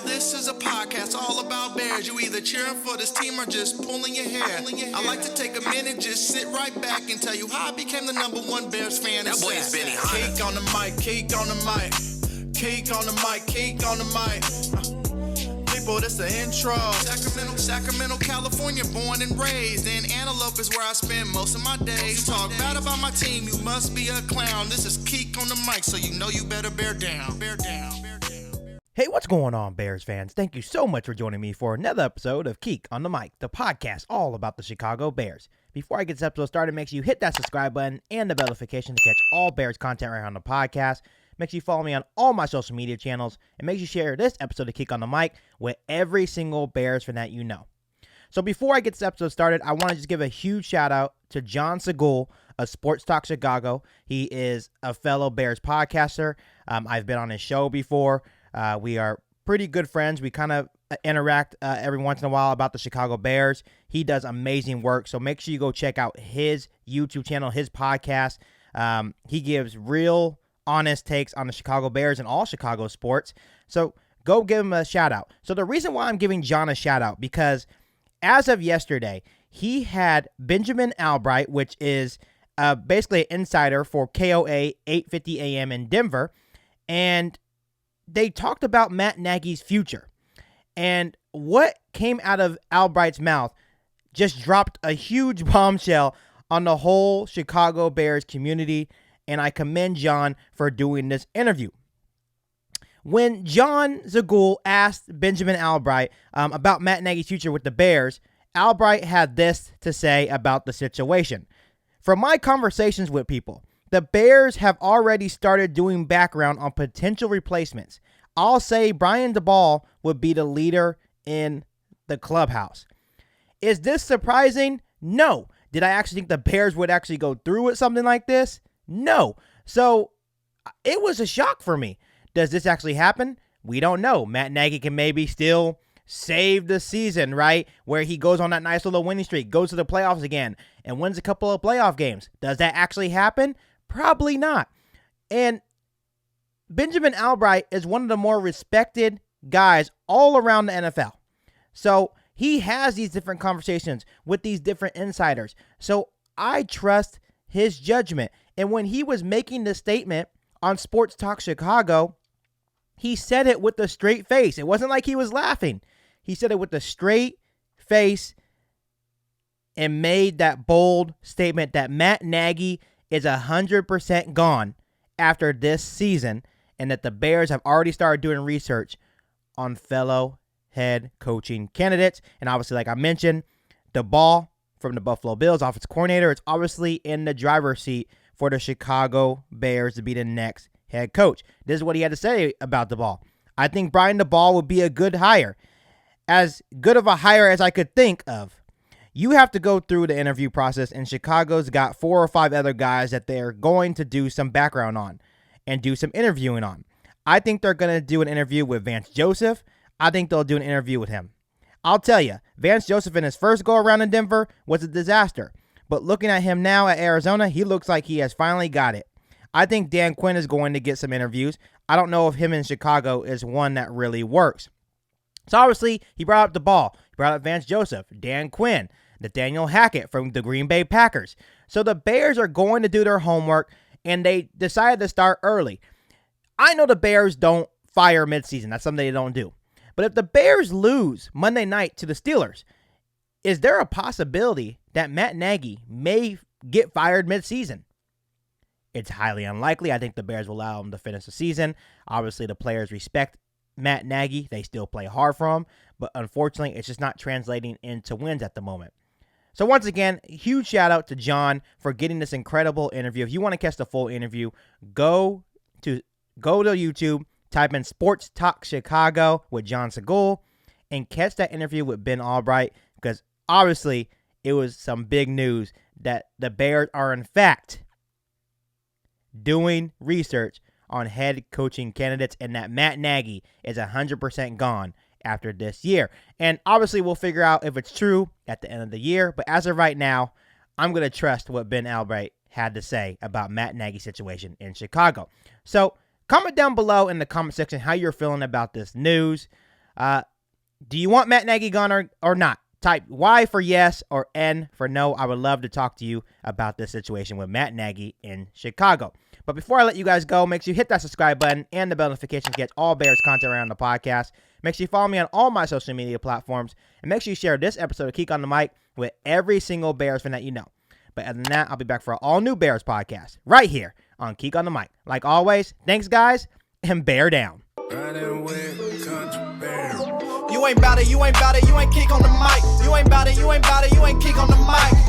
Now this is a podcast all about Bears. You either cheering for this team or just pulling your hair. I like to take a minute, just sit right back and tell you how I became the #1 Bears fan. That boy is Benny Cake on the mic, cake on the mic, cake on the mic, cake on the mic. People, this the intro. Sacramento, California, born and raised. And Antelope is where I spend most of my days. Talk bad about my team, you must be a clown. This is Keek on the mic, so you know you better bear down. Bear down. Hey, what's going on, Bears fans? Thank you so much for joining me for another episode of Keek on the Mic, the podcast all about the Chicago Bears. Before I get this episode started, make sure you hit that subscribe button and the bell notification to catch all Bears content right here on the podcast. Make sure you follow me on all my social media channels, and make sure you share this episode of Keek on the Mic with every single Bears fan that you know. So before I get this episode started, I want to just give a huge shout out to Jon Zhagoul of Sports Talk Chicago. He is a fellow Bears podcaster. I've been on his show before. We are pretty good friends. We kind of interact every once in a while about the Chicago Bears. He does amazing work, so make sure you go check out his YouTube channel, his podcast. He gives real, honest takes on the Chicago Bears and all Chicago sports. So go give him a shout out. So the reason why I'm giving Jon a shout out, because as of yesterday, he had Benjamin Allbright, which is basically an insider for KOA 8:50 a.m. in Denver, and they talked about Matt Nagy's future. And what came out of Albright's mouth just dropped a huge bombshell on the whole Chicago Bears community, and I commend Jon for doing this interview. When Jon Zhagoul asked Benjamin Allbright about Matt Nagy's future with the Bears, Allbright had this to say about the situation. From my conversations with people, the Bears have already started doing background on potential replacements. I'll say Brian Daboll would be the leader in the clubhouse. Is this surprising? No. Did I actually think the Bears would actually go through with something like this? No. So it was a shock for me. Does this actually happen? We don't know. Matt Nagy can maybe still save the season, right? Where he goes on that nice little winning streak, goes to the playoffs again, and wins a couple of playoff games. Does that actually happen? Probably not. And Benjamin Allbright is one of the more respected guys all around the NFL. So he has these different conversations with these different insiders. So I trust his judgment. And when he was making this statement on Sports Talk Chicago, he said it with a straight face. It wasn't like he was laughing. He said it with a straight face and made that bold statement that Matt Nagy is 100% gone after this season, and that the Bears have already started doing research on fellow head coaching candidates. And obviously, like I mentioned, Daboll from the Buffalo Bills, offensive coordinator, is obviously in the driver's seat for the Chicago Bears to be the next head coach. This is what he had to say about Daboll. I think Brian Daboll would be a good hire. As good of a hire as I could think of. You have to go through the interview process, and Chicago's got 4 or 5 other guys that they're going to do some background on and do some interviewing on. I think they're going to do an interview with Vance Joseph. I think they'll do an interview with him. I'll tell you, Vance Joseph in his first go-around in Denver was a disaster. But looking at him now at Arizona, he looks like he has finally got it. I think Dan Quinn is going to get some interviews. I don't know if him in Chicago is one that really works. So obviously, he brought up Daboll. He brought up Vance Joseph, Dan Quinn, Nathaniel Hackett from the Green Bay Packers. So the Bears are going to do their homework, and they decided to start early. I know the Bears don't fire midseason. That's something they don't do. But if the Bears lose Monday night to the Steelers, is there a possibility that Matt Nagy may get fired midseason? It's highly unlikely. I think the Bears will allow him to finish the season. Obviously, the players respect Matt Nagy. They still play hard for him, but unfortunately, it's just not translating into wins at the moment. So once again, huge shout out to Jon for getting this incredible interview. If you want to catch the full interview, go to YouTube, type in Sports Talk Chicago with Jon Zhagoul, and catch that interview with Ben Allbright, because obviously it was some big news that the Bears are in fact doing research on head coaching candidates, and that Matt Nagy is 100% gone after this year. And obviously we'll figure out if it's true at the end of the year, but as of right now, I'm going to trust what Ben Allbright had to say about Matt Nagy's situation in Chicago. So comment down below in the comment section how you're feeling about this news. Do you want Matt Nagy gone or not? Type Y for yes or N for no. I would love to talk to you about this situation with Matt Nagy in Chicago. But before I let you guys go, make sure you hit that subscribe button and the bell notification to get all Bears content around the podcast. Make sure you follow me on all my social media platforms. And make sure you share this episode of Geek on the Mic with every single Bears fan that you know. But other than that, I'll be back for an all-new Bears podcast right here on Geek on the Mic. Like always, thanks, guys, and bear down. You ain't bout it, you ain't bout it, you ain't Geek on the Mic. You ain't bout it, you ain't bout it, you ain't Geek on the Mic.